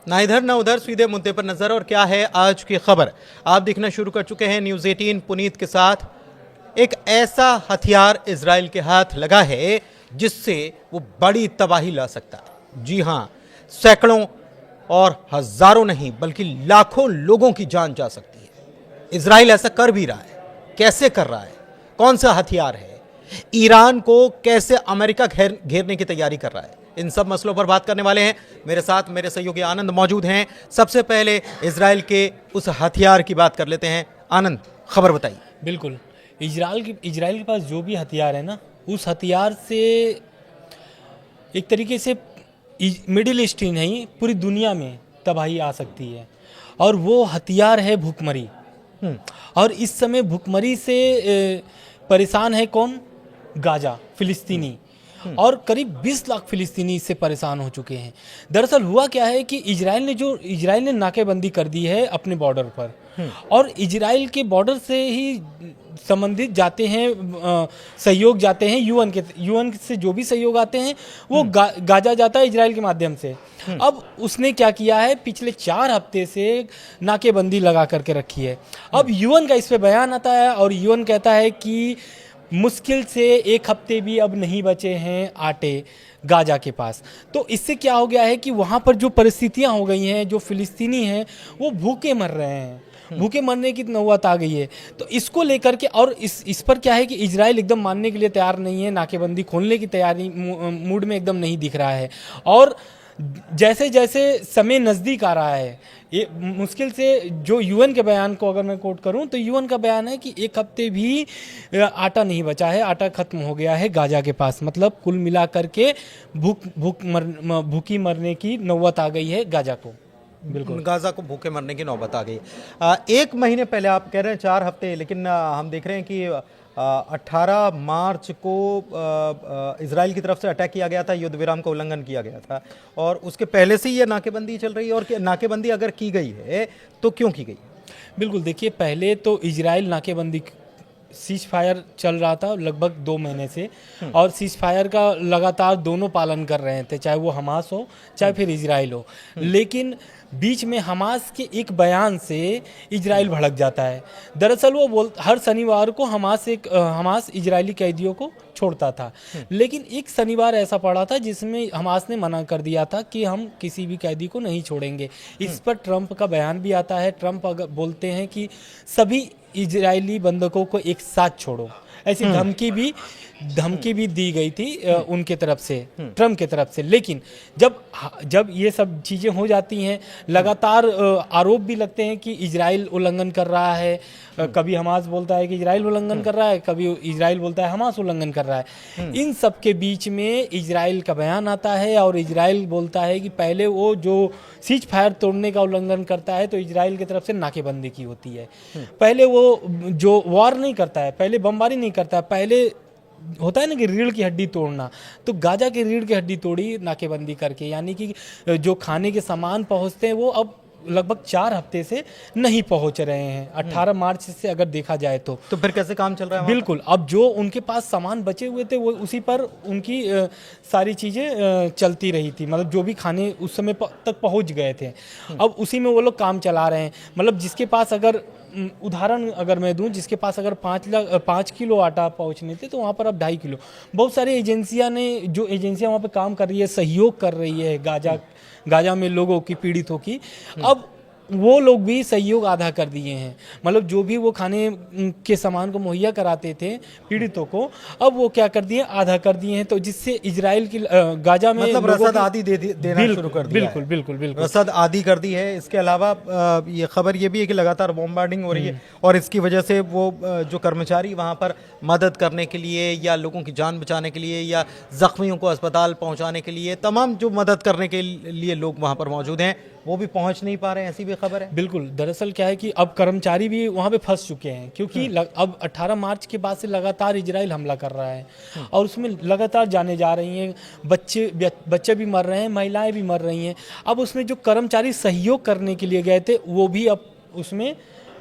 ना इधर ना उधर, सीधे मुद्दे पर नजर। और क्या है आज की खबर, आप देखना शुरू कर चुके हैं न्यूज़ 18 पुनीत के साथ। एक ऐसा हथियार इजराइल के हाथ लगा है जिससे वो बड़ी तबाही ला सकता है। जी हां, सैकड़ों और हजारों नहीं बल्कि लाखों लोगों की जान जा सकती है। इजराइल ऐसा कर भी रहा है। कैसे कर रहा है, कौन सा हथियार है, ईरान को कैसे अमेरिका घेरने की तैयारी कर रहा है, इन सब मसलों पर बात करने वाले हैं। मेरे साथ मेरे सहयोगी आनंद मौजूद हैं। सबसे पहले इजराइल के उस हथियार की बात कर लेते हैं। आनंद, खबर बताइए। बिल्कुल, इजराइल के पास जो भी हथियार है ना, उस हथियार से एक तरीके से मिडिल ईस्ट ही नहीं पूरी दुनिया में तबाही आ सकती है। और वो हथियार है भूखमरी। और इस समय भूखमरी से परेशान है कौन? गाजा, फिलिस्तीनी। और करीब 20 लाख फिलिस्तीनी इससे परेशान हो चुके हैं। दरअसल हुआ क्या है कि इजराइल ने नाकेबंदी कर दी है अपने बॉर्डर पर। और इजराइल के बॉर्डर से ही संबंधित जाते हैं सहयोग जाते हैं यूएन से जो भी सहयोग आते हैं वो गाजा जाता है इजराइल के माध्यम से। अब उसने क्या किया है, पिछले 4 हफ्ते से नाकेबंदी लगा करके रखी है। अब यूएन का इस पे बयान आता है और यूएन कहता है कि मुश्किल से 1 हफ्ते भी अब नहीं बचे हैं आटे गाजा के पास। तो इससे क्या हो गया है कि वहाँ पर जो परिस्थितियाँ हो गई हैं, जो फिलिस्तीनी हैं वो भूखे मर रहे हैं, भूखे मरने की नौबत आ गई है। तो इसको लेकर के और इस पर क्या है कि इजराइल एकदम मानने के लिए तैयार नहीं है, नाकेबंदी खोलने की तैयारी मूड में एकदम नहीं दिख रहा है। और जैसे जैसे समय नज़दीक आ रहा है, ये मुश्किल से जो यूएन के बयान को अगर मैं कोट करूं तो यूएन का बयान है कि 1 हफ्ते भी आटा नहीं बचा है, आटा खत्म हो गया है गाजा के पास। मतलब कुल मिलाकर के भूखी मरने की नौबत आ गई है गाजा को। बिल्कुल, गाजा को भूखे मरने की नौबत आ गई। 1 महीने पहले आप कह रहे हैं 4 हफ्ते, लेकिन हम देख रहे हैं कि 18 मार्च को इजराइल की तरफ से अटैक किया गया था, युद्ध विराम का उल्लंघन किया गया था। और उसके पहले से ही ये नाकेबंदी चल रही है। और नाकेबंदी अगर की गई है तो क्यों की गई? बिल्कुल, देखिए, पहले तो इजराइल नाकेबंदी सीज फायर चल रहा था लगभग 2 महीने से। और सीज फायर का लगातार दोनों पालन कर रहे थे, चाहे वो हमास हो चाहे फिर इजराइल हो। लेकिन बीच में हमास के एक बयान से इजराइल भड़क जाता है। दरअसल वो हर शनिवार को हमास इजरायली कैदियों को छोड़ता था। लेकिन एक शनिवार ऐसा पड़ा था जिसमें हमास ने मना कर दिया था कि हम किसी भी कैदी को नहीं छोड़ेंगे। इस पर ट्रंप का बयान भी आता है। ट्रंप अगर बोलते हैं कि सभी इजरायली बंधकों को एक साथ छोड़ो, ऐसी धमकी भी दी गई थी उनके तरफ से, ट्रम्प के तरफ से। लेकिन जब ये सब चीज़ें हो जाती हैं, लगातार आरोप भी लगते हैं कि इजराइल उल्लंघन कर रहा है। कभी हमास बोलता है कि इजराइल उल्लंघन कर रहा है, कभी इजराइल बोलता है हमास उल्लंघन कर रहा है। इन सब के बीच में इजराइल का बयान आता है और इजराइल बोलता है कि पहले वो जो सीज फायर तोड़ने का उल्लंघन करता है तो इजराइल की तरफ से नाकेबंदी की होती है। पहले वो जो वॉर नहीं करता है, पहले बमबारी नहीं करता है, पहले होता है ना कि रीढ़ की हड्डी तोड़ना, तो गाजा की रीढ़ की हड्डी तोड़ी नाकेबंदी करके। यानी कि जो खाने के सामान पहुंचते हैं वो अब लगभग 4 हफ्ते से नहीं पहुंच रहे हैं, 18 मार्च से अगर देखा जाए तो फिर कैसे काम चल रहा है? बिल्कुल, अब जो उनके पास सामान बचे हुए थे वो उसी पर उनकी सारी चीज़ें चलती रही थी। मतलब जो भी खाने उस समय तक पहुंच गए थे, अब उसी में वो लोग काम चला रहे हैं। मतलब जिसके पास अगर उदाहरण अगर मैं दूं, जिसके पास अगर 5 किलो आटा पहुंचने थे तो वहाँ पर अब 2.5 किलो। बहुत सारी एजेंसियां वहाँ पे काम कर रही है, सहयोग कर रही है गाजा में लोगों की, पीड़ितों की। अब वो लोग भी सहयोग आधा कर दिए हैं। मतलब जो भी वो खाने के सामान को मुहैया कराते थे पीड़ितों को, अब वो क्या कर दिए, आधा कर दिए हैं। तो जिससे इजराइल की गाजा में मतलब रसद आदि देना शुरू कर दिया। बिल्कुल रसद आदि कर दी है। इसके अलावा ये खबर ये भी है कि लगातार बॉम्बार्डिंग हो रही है और इसकी वजह से वो जो कर्मचारी वहाँ पर मदद करने के लिए या लोगों की जान बचाने के लिए या जख्मियों को अस्पताल पहुँचाने के लिए, तमाम जो मदद करने के लिए लोग वहाँ पर मौजूद हैं, वो भी पहुंच नहीं पा रहे हैं, ऐसी भी खबर है। बिल्कुल, दरअसल क्या है कि अब कर्मचारी भी वहां पे फंस चुके हैं, क्योंकि अब 18 मार्च के बाद से लगातार इजराइल हमला कर रहा है और उसमें लगातार जाने जा रही हैं, बच्चे भी मर रहे हैं, महिलाएं भी मर रही हैं। अब उसमें जो कर्मचारी सहयोग करने के लिए गए थे वो भी अब उसमें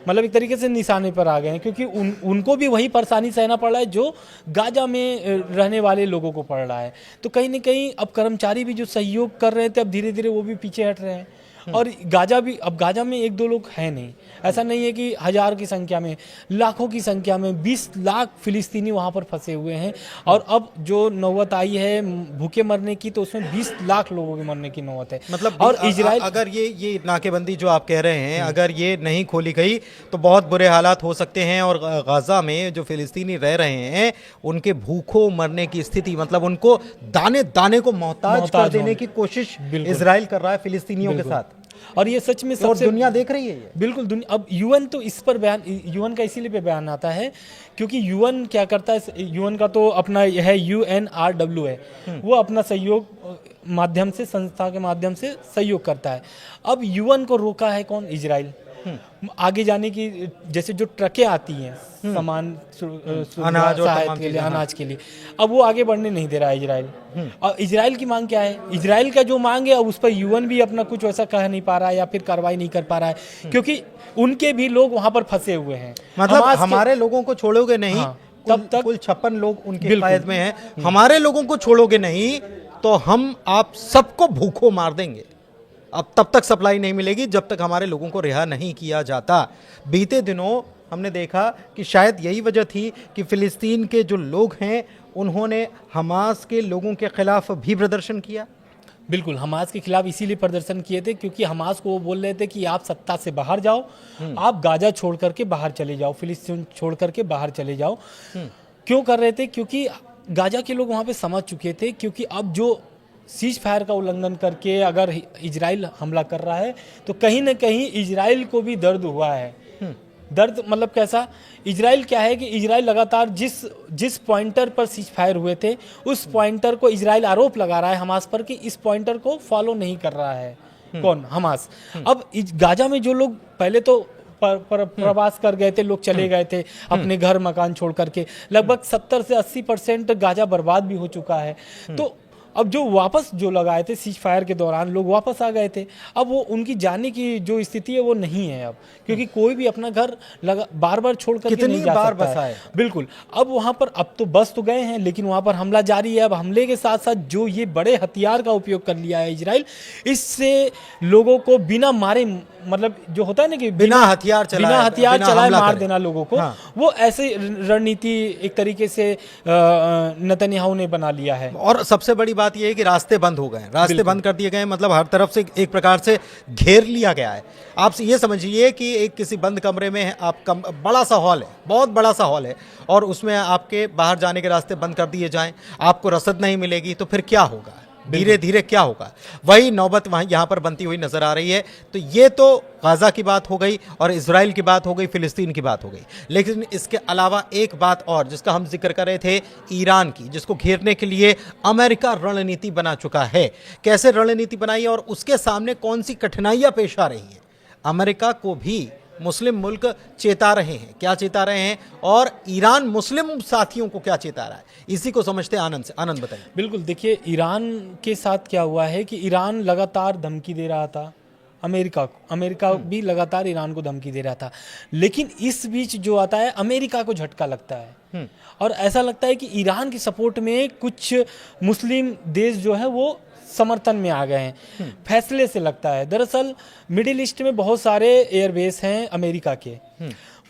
मतलब एक तरीके से निशाने पर आ गए हैं, क्योंकि उनको भी वही परेशानी सहना पड़ रहा है जो गाजा में रहने वाले लोगों को पड़ रहा है। तो कहीं ना कहीं अब कर्मचारी भी जो सहयोग कर रहे थे अब धीरे धीरे वो भी पीछे हट रहे हैं। और गाजा भी, अब गाजा में एक दो लोग हैं नहीं, ऐसा नहीं है कि हजार की संख्या में, लाखों की संख्या में 20 लाख फिलिस्तीनी वहाँ पर फंसे हुए हैं। और अब जो नौबत आई है भूखे मरने की, तो उसमें 20 लाख लोगों के मरने की नौबत है। मतलब और इजराइल, अगर ये नाकेबंदी जो आप कह रहे हैं अगर ये नहीं खोली गई तो बहुत बुरे हालात हो सकते हैं, और गाजा में जो फिलिस्तीनी रह रहे हैं उनके भूखों मरने की स्थिति, मतलब उनको दाने दाने को मोहताज कर देने की कोशिश इजराइल कर रहा है फिलिस्तीनियों के साथ। और ये सच में और सबसे दुनिया देख रही है ये। बिल्कुल दुनिया। अब यूएन तो इस पर बयान, यूएन का इसीलिए पे बयान आता है क्योंकि यूएन क्या करता है, यूएन का तो अपना यह है UNRW है, वो अपना सहयोग माध्यम से, संस्था के माध्यम से सहयोग करता है। अब यूएन को रोका है कौन? इजराइल। आगे जाने की, जैसे जो ट्रकें आती हैं सामान अनाज और सहायता के लिए, अनाज के लिए, अब वो आगे बढ़ने नहीं दे रहा है इजराइल। और इजराइल की मांग क्या है? इजराइल का जो मांग है, अब उस पर यूएन भी अपना कुछ वैसा कह नहीं पा रहा है या फिर कार्रवाई नहीं कर पा रहा है, क्योंकि उनके भी लोग वहां पर फंसे हुए हैं। मतलब हमारे लोगों को छोड़ोगे नहीं। हाँ, तब तक कुल 56 लोग उनके कैद में हैं। हमारे लोगों को छोड़ोगे नहीं तो हम आप सबको भूखों मार देंगे। अब तब तक सप्लाई नहीं मिलेगी जब तक हमारे लोगों को रिहा नहीं किया जाता। बीते दिनों हमने देखा कि शायद यही वजह थी कि फिलिस्तीन के जो लोग हैं उन्होंने हमास के लोगों के खिलाफ भी प्रदर्शन किया। बिल्कुल, हमास के खिलाफ इसीलिए प्रदर्शन किए थे क्योंकि हमास को वो बोल रहे थे कि आप सत्ता से बाहर जाओ, आप गाजा छोड़ करके बाहर चले जाओ, फिलिस्तीन छोड़ करके बाहर चले जाओ। क्यों कर रहे थे? क्योंकि गाजा के लोग वहाँ पे समझ चुके थे, क्योंकि अब जो सीज फायर का उल्लंघन करके अगर इजराइल हमला कर रहा है तो कहीं ना कहीं इजराइल को भी दर्द हुआ है। दर्द मतलब कैसा? इजराइल क्या है कि इजराइल लगातार जिस पॉइंटर पर सीज फायर हुए थे, उस पॉइंटर को इजराइल आरोप लगा रहा है हमास पर कि इस पॉइंटर को फॉलो नहीं कर रहा है। कौन? हमास। अब गाजा में जो लोग पहले तो प्रवास कर गए थे, लोग चले गए थे अपने घर मकान छोड़ करके, लगभग 70 से 80% गाजा बर्बाद भी हो चुका है। तो अब जो वापस जो लगाए थे सीज फायर के दौरान, लोग वापस आ गए थे। अब वो उनकी जाने की जो स्थिति है वो नहीं है अब, क्योंकि कोई भी अपना घर बार बार छोड़ करके नहीं जा सकता है। बिल्कुल। अब वहाँ पर, अब तो बस तो गए हैं लेकिन वहाँ पर हमला जारी है। अब हमले के साथ साथ जो ये बड़े हथियार का उपयोग कर लिया है इजराइल, इससे लोगों को बिना मारे, मतलब जो होता है ना कि बिना हथियार चलाए मार देना लोगों को, हाँ। वो ऐसे रणनीति एक तरीके से नेतन्याहू ने बना लिया है। और सबसे बड़ी बात यह है कि रास्ते बंद हो गए, रास्ते बंद कर दिए गए, मतलब हर तरफ से एक प्रकार से घेर लिया गया है। आप ये समझिए कि एक किसी बंद कमरे में आप बड़ा सा हॉल है, बहुत बड़ा सा हॉल है, और उसमें आपके बाहर जाने के रास्ते बंद कर दिए जाएं, आपको रसद नहीं मिलेगी, तो फिर क्या होगा? धीरे धीरे क्या होगा? वही नौबत वहाँ यहाँ पर बनती हुई नजर आ रही है। तो ये तो गाजा की बात हो गई और इजराइल की बात हो गई, फिलिस्तीन की बात हो गई, लेकिन इसके अलावा एक बात और जिसका हम जिक्र कर रहे थे, ईरान की, जिसको घेरने के लिए अमेरिका रणनीति बना चुका है। कैसे रणनीति बनाई और उसके सामने कौन सी कठिनाइयाँ पेश आ रही हैं? अमेरिका को भी मुस्लिम मुल्क चेता रहे हैं। क्या चेता रहे हैं और ईरान मुस्लिम साथियों को क्या चेता रहा है? इसी को समझते हैं आनंद से। आनंद बताइए। बिल्कुल, देखिए ईरान के साथ क्या हुआ है कि ईरान लगातार धमकी दे रहा था अमेरिका को, अमेरिका भी लगातार ईरान को धमकी दे रहा था, लेकिन इस बीच जो आता है अमेरिका को झटका लगता है और ऐसा लगता है कि ईरान की सपोर्ट में कुछ मुस्लिम देश जो है वो समर्थन में आ गए हैं। फैसले से लगता है। दरअसल मिडिल ईस्ट में बहुत सारे एयरबेस हैं अमेरिका के,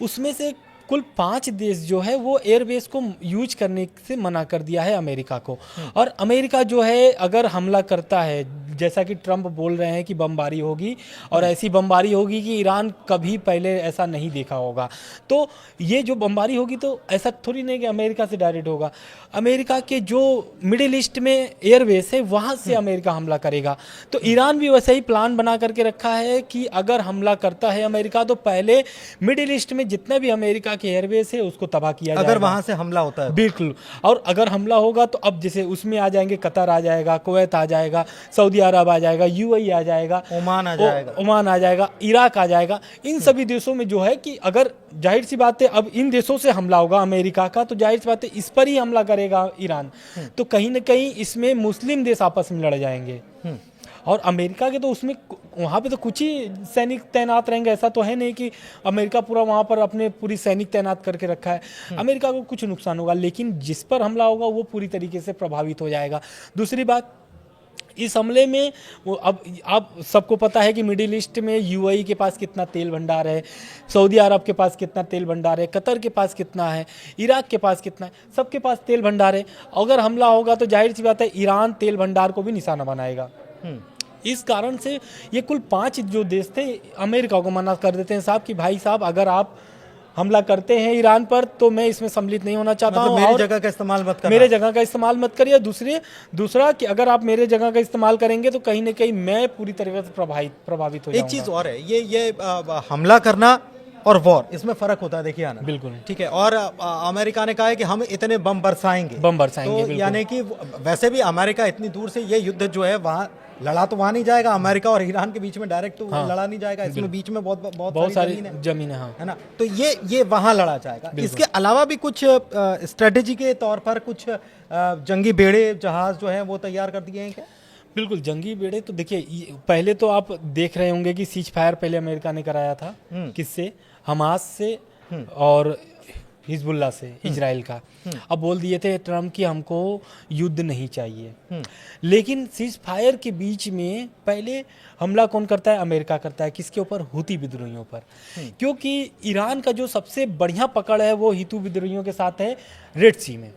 उसमें से कुल 5 देश जो है वो एयरबेस को यूज करने से मना कर दिया है अमेरिका को। और अमेरिका जो है अगर हमला करता है, जैसा कि ट्रंप बोल रहे हैं कि बमबारी होगी और ऐसी बमबारी होगी कि ईरान कभी पहले ऐसा नहीं देखा होगा, तो ये जो बमबारी होगी तो ऐसा थोड़ी नहीं कि अमेरिका से डायरेक्ट होगा। अमेरिका के जो मिडिल ईस्ट में एयरबेस है वहाँ से अमेरिका हमला करेगा। तो ईरान भी वैसे ही प्लान बना करके रखा है कि अगर हमला करता है अमेरिका तो पहले मिडिल ईस्ट में जितने भी अमेरिका के एयरबेस है उसको तबाह किया जाएगा। अगर वहाँ से हमला होता है, बिल्कुल। और अगर हमला होगा तो अब जैसे उसमें आ जाएंगे, कतर आ जाएगा, कुवैत आ जाएगा, सऊदी अरब आ जाएगा, UAE आ जाएगा, ओमान आ जाएगा, इराक आ जाएगा। इन सभी देशों में जो है कि अगर जाहिर सी बात है अब इन देशों से हमला होगा अमेरिका का, तो जाहिर सी बात है इस पर ही हमला करेगा ईरान। तो कहीं ना कहीं इसमें मुस्लिम देश आपस में लड़ जाएंगे। और अमेरिका के तो उसमें वहाँ पे तो कुछ ही सैनिक तैनात रहेंगे, ऐसा तो है नहीं कि अमेरिका पूरा वहाँ पर अपने पूरी सैनिक तैनात करके रखा है। अमेरिका को कुछ नुकसान होगा, लेकिन जिस पर हमला होगा वो पूरी तरीके से प्रभावित हो जाएगा। दूसरी बात, इस हमले में वो अब आप सबको पता है कि मिडिल ईस्ट में यूएई के पास कितना तेल भंडार है, सऊदी अरब के पास कितना तेल भंडार है, कतर के पास कितना है, इराक के पास कितना है, सबके पास तेल भंडार है। अगर हमला होगा तो जाहिर सी बात है ईरान तेल भंडार को भी निशाना बनाएगा। इस कारण से ये कुल 5 जो देश थे अमेरिका को मना कर देते हैं साहब कि भाई साहब अगर आप हमला करते हैं ईरान पर तो मैं इसमें सम्मिलित नहीं होना चाहता हूँ, मेरी जगह का इस्तेमाल मत करना, मेरे जगह का इस्तेमाल मत करिए। दूसरा कि अगर आप मेरे जगह का इस्तेमाल करेंगे तो कहीं ना कहीं मैं पूरी तरीके से प्रभावित हो जाऊंगा। एक चीज और है, ये हमला करना और वॉर, इसमें फर्क होता है, देखिए आना, बिल्कुल ठीक है। और अमेरिका ने कहा है कि हम इतने बम बरसाएंगे, तो यानी कि वैसे भी अमेरिका इतनी दूर से ये युद्ध जो है वहाँ लड़ा तो वहाँ नहीं जाएगा, अमेरिका और ईरान के बीच में डायरेक्ट तो लड़ा नहीं जाएगा, इसमें बीच में बहुत सारी जमीन है, है ना, तो ये वहाँ लड़ा जाएगा। इसके अलावा भी कुछ स्ट्रेटेजी के तौर पर कुछ जंगी बेड़े जहाज जो है वो तैयार कर दिए हैं क्या? बिल्कुल, जंगी बेड़े तो देखिए पहले तो आप देख रहे होंगे कि सीज फायर पहले अमेरिका ने कराया था, किससे, हमास से और हिजबुल्ला से, इजराइल का। अब बोल दिए थे ट्रम्प कि हमको युद्ध नहीं चाहिए, लेकिन सीज फायर के बीच में पहले हमला कौन करता है? अमेरिका करता है। किसके ऊपर? हुती विद्रोहियों पर, क्योंकि ईरान का जो सबसे बढ़िया पकड़ है वो हितू विद्रोहियों के साथ है रेड सी में,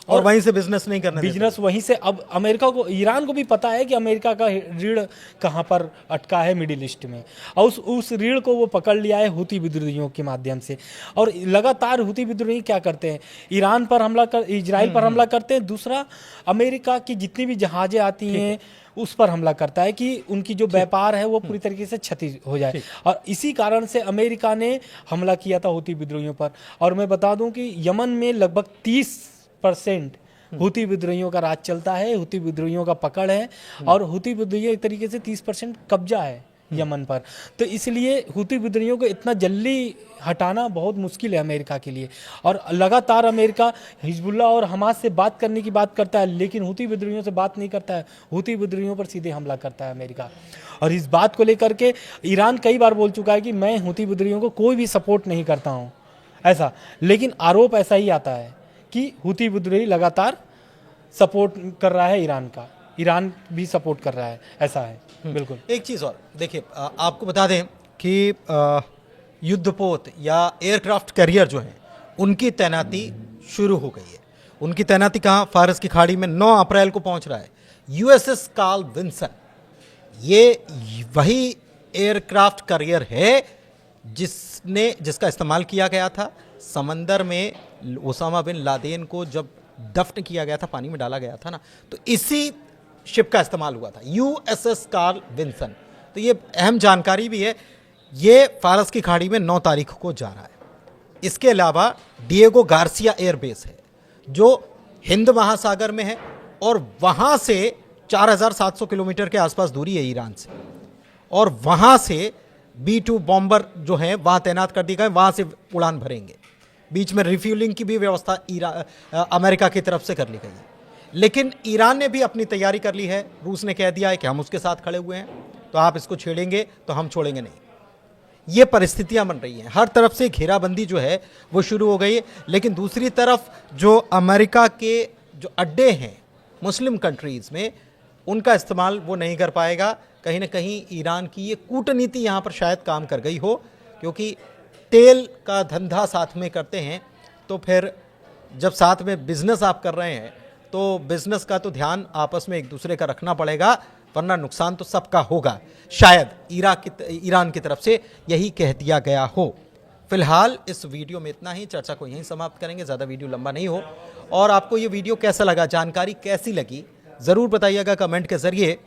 और वहीं से बिजनेस नहीं करना, बिजनेस वहीं से। अब अमेरिका को, ईरान को भी पता है कि अमेरिका का रीढ़ कहाँ पर अटका है, मिडिल ईस्ट में, और उस रीढ़ को वो पकड़ लिया है हुती विद्रोहियों के माध्यम से। और लगातार हुती विद्रोही क्या करते हैं? ईरान पर हमला कर, इजराइल पर हमला करते हैं। दूसरा, अमेरिका की जितनी भी जहाजें आती हैं उस पर हमला करता है कि उनकी जो व्यापार है वो पूरी तरीके से क्षति हो जाए। और इसी कारण से अमेरिका ने हमला किया था हुती विद्रोहियों पर। और मैं बता दूं कि यमन में लगभग 30% हुती विद्रोहियों का राज चलता है, हुती विद्रोहियों का पकड़ है, और हुती विद्रोहियों एक तरीके से 30% कब्जा है यमन पर। तो इसलिए हुती विद्रोहियों को इतना जल्दी हटाना बहुत मुश्किल है अमेरिका के लिए। और लगातार अमेरिका हिजबुल्ला और हमास से बात करने की बात करता है, लेकिन हुती विद्रोहियों से बात नहीं करता है, हुती विद्रोहियों पर सीधे हमला करता है अमेरिका। और इस बात को लेकर के ईरान कई बार बोल चुका है कि मैं हुती विद्रोहियों को कोई भी सपोर्ट नहीं करता हूँ, ऐसा। लेकिन आरोप ऐसा ही आता है कि हुती विद्रोही लगातार सपोर्ट कर रहा है ईरान का, ईरान भी सपोर्ट कर रहा है, ऐसा है। बिल्कुल। एक चीज़ और देखिए, आपको बता दें कि युद्धपोत या एयरक्राफ्ट कैरियर जो हैं उनकी तैनाती शुरू हो गई है। उनकी तैनाती कहाँ? फारस की खाड़ी में 9 अप्रैल को पहुंच रहा है USS कार्ल विंसन। ये वही एयरक्राफ्ट कैरियर है जिसका इस्तेमाल किया गया था समंदर में ओसामा बिन लादेन को जब दफन किया गया था, पानी में डाला गया था ना, तो इसी शिप का इस्तेमाल हुआ था, USS कार्ल विंसन। तो ये अहम जानकारी भी है। ये फारस की खाड़ी में 9 तारीख को जा रहा है। इसके अलावा डिएगो गार्सिया एयरबेस है जो हिंद महासागर में है, और वहाँ से 4700 किलोमीटर के आसपास दूरी है ईरान से, और वहाँ से B-2 बॉम्बर जो है वहाँ तैनात कर दिए गए, वहाँ से उड़ान भरेंगे। बीच में रिफ्यूलिंग की भी व्यवस्था अमेरिका की तरफ से कर ली गई है। लेकिन ईरान ने भी अपनी तैयारी कर ली है। रूस ने कह दिया है कि हम उसके साथ खड़े हुए हैं, तो आप इसको छेड़ेंगे तो हम छोड़ेंगे नहीं। ये परिस्थितियां बन रही हैं, हर तरफ से घेराबंदी जो है वो शुरू हो गई है। लेकिन दूसरी तरफ जो अमेरिका के जो अड्डे हैं मुस्लिम कंट्रीज़ में, उनका इस्तेमाल वो नहीं कर पाएगा। कहीं ना कहीं ईरान की ये कूटनीति यहाँ पर शायद काम कर गई हो, क्योंकि तेल का धंधा साथ में करते हैं, तो फिर जब साथ में बिजनेस आप कर रहे हैं तो बिजनेस का तो ध्यान आपस में एक दूसरे का रखना पड़ेगा, वरना नुकसान तो सबका होगा। शायद ईरान की तरफ से यही कह दिया गया हो। फिलहाल इस वीडियो में इतना ही, चर्चा को यहीं समाप्त करेंगे, ज़्यादा वीडियो लंबा नहीं हो। और आपको ये वीडियो कैसा लगा, जानकारी कैसी लगी, ज़रूर बताइएगा कमेंट के ज़रिए,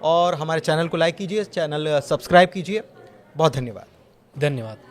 और हमारे चैनल को लाइक कीजिए, चैनल सब्सक्राइब कीजिए। बहुत धन्यवाद।